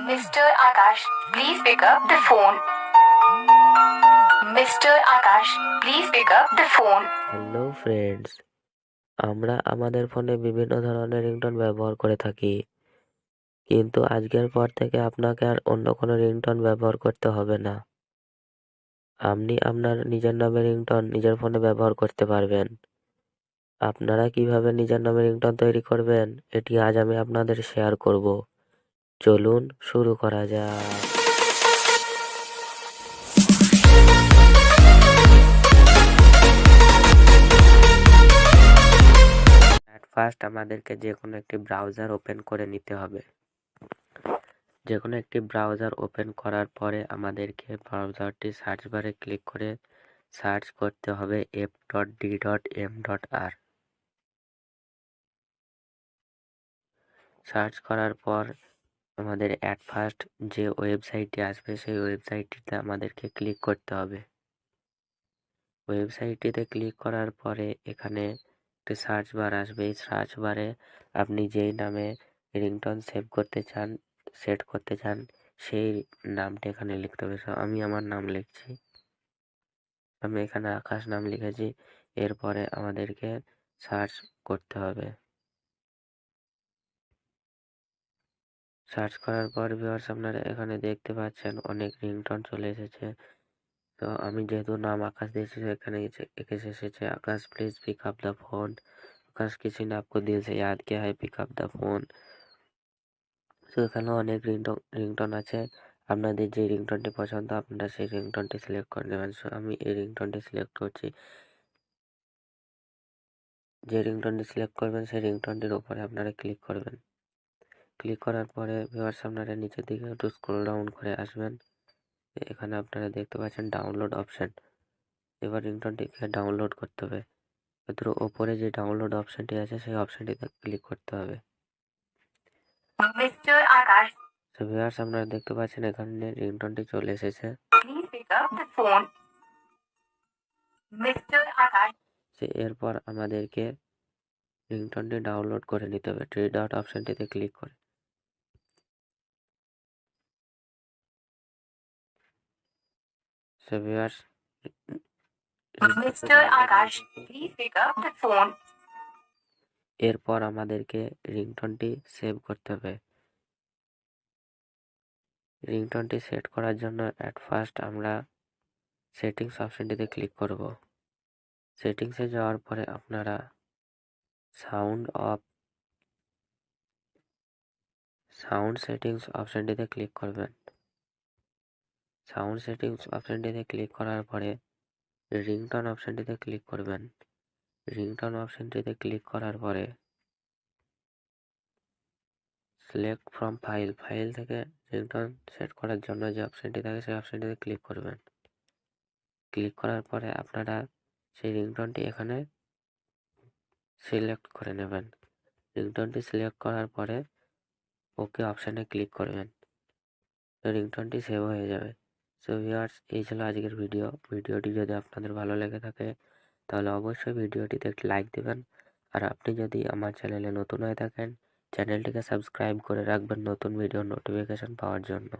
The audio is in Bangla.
Mr. Akash, please pick up the phone. Mr. Akash, please pick up the phone. Hello friends, আমরা আমাদের ফোনে বিভিন্ন ধরনের রিংটোন ব্যবহার করে থাকি, কিন্তু আজকের পর থেকে আপনাকে আর অন্য কোনো রিংটোন ব্যবহার করতে হবে না। আপনি আপনার নিজের নামে রিংটোন নিজের ফোনে ব্যবহার করতে পারবেন। আপনারা কিভাবে নিজের নামে রিংটোন তৈরি করবেন, এটি আজ আমি আপনাদের শেয়ার করব। চলুন শুরু করা যাক। ফার্স্ট আমাদেরকে যে কোনো একটি ব্রাউজার ওপেন করে নিতে হবে। যে কোনো একটি ব্রাউজার ওপেন করার পরে আমাদেরকে ব্রাউজারটি সার্চ বারে ক্লিক করে সার্চ করতে হবে F.D.M.R। সার্চ করার পর আমাদের অ্যাট ফার্স্ট যে ওয়েবসাইটটি আসবে সেই ওয়েবসাইটটিতে আমাদেরকে ক্লিক করতে হবে। ওয়েবসাইটটিতে ক্লিক করার পরে এখানে একটি সার্চ বার আসবে। এই সার্চ বারে আপনি যেই নামে রিংটোন সেট করতে চান সেই নামটা এখানে লিখতে হবে। আমি আমার নাম লিখছি। আমি এখানে আকাশ নাম লিখেছি। এরপরে আমাদেরকে সার্চ করতে হবে। সার্চ করার পর ভিউয়ার্স আপনারা এখানে দেখতে পাচ্ছেন অনেক রিংটোন চলে এসেছে। তো আমি যেহেতু নাম আকাশ দিয়েছি এখানে এসেছে Akash please pick up the phone. Akash किसी ने आपको दिल से याद किया है, पिक अप द फोन। তো এখানে অনেক রিংটোন আছে। আপনাদের যে রিংটোনটি পছন্দ আপনারা সেই রিংটোনটি সিলেক্ট করে নেবেন। সো আমি এই রিংটোনটি সিলেক্ট করছি। যে রিংটোনটি সিলেক্ট করবেন সেই রিংটোনটির উপরে আপনারা ক্লিক করবেন। ক্লিক করার পরে ভিউয়ার্স আপনারা নিচের দিকে একটু স্ক্রল ডাউন করে আসবেন। এখানে আপনারা দেখতে পাচ্ছেন ডাউনলোড অপশন। এবার রিংটোনটিকে ডাউনলোড করতে হবে। ওপরে যে ডাউনলোড অপশনটি আছে সেই অপশনটিতে ক্লিক করতে হবে। Mr. Akash, তো ভিউয়ার্স আপনারা দেখতে পাচ্ছেন এখানে রিংটোনটি চলে এসেছে। please pick up the phone. Mr. Akash, এরপর আমাদেরকে রিংটোনটি ডাউনলোড করে নিতে হবে। থ্রি ডট অপশনটিতে ক্লিক করে viewers Mr. Akash, please pick up the phone. এরপর আমাদেরকে রিংটোনটি সেভ করতে হবে। রিংটোনটি সেট করার জন্য অ্যাট ফার্স্ট আমরা সেটিংস অপশনটিতে ক্লিক করব। সেটিংসে যাওয়ার পরে আপনারা সাউন্ড সেটিংস অপশনটিতে ক্লিক করবেন। সাউন্ড সেটিংস অপশনটিতে ক্লিক করার পরে রিংটোন অপশনটিতে ক্লিক করবেন। রিংটোন অপশনটিতে ক্লিক করার পরে সিলেক্ট ফ্রম ফাইল থেকে রিংটোন সেট করার জন্য যে অপশনটি থাকে সেই অপশনটিতে ক্লিক করবেন। ক্লিক করার পরে আপনারা সেই রিংটোনটি এখানে সিলেক্ট করে নেবেন। রিংটোনটি সিলেক্ট করার পরে ওকে অপশানে ক্লিক করবেন। রিংটোনটি সেভ হয়ে যাবে। সো ভিউয়ার্স এই ছিল আজকের ভিডিওটি যদি আপনাদের ভালো লেগে থাকে তাহলে অবশ্যই ভিডিওটিতে একটি লাইক দেবেন। আর আপনি যদি আমার চ্যানেলে নতুন হয়ে থাকেন চ্যানেলটিকে সাবস্ক্রাইব করে রাখবেন নতুন ভিডিও নোটিফিকেশন পাওয়ার জন্য।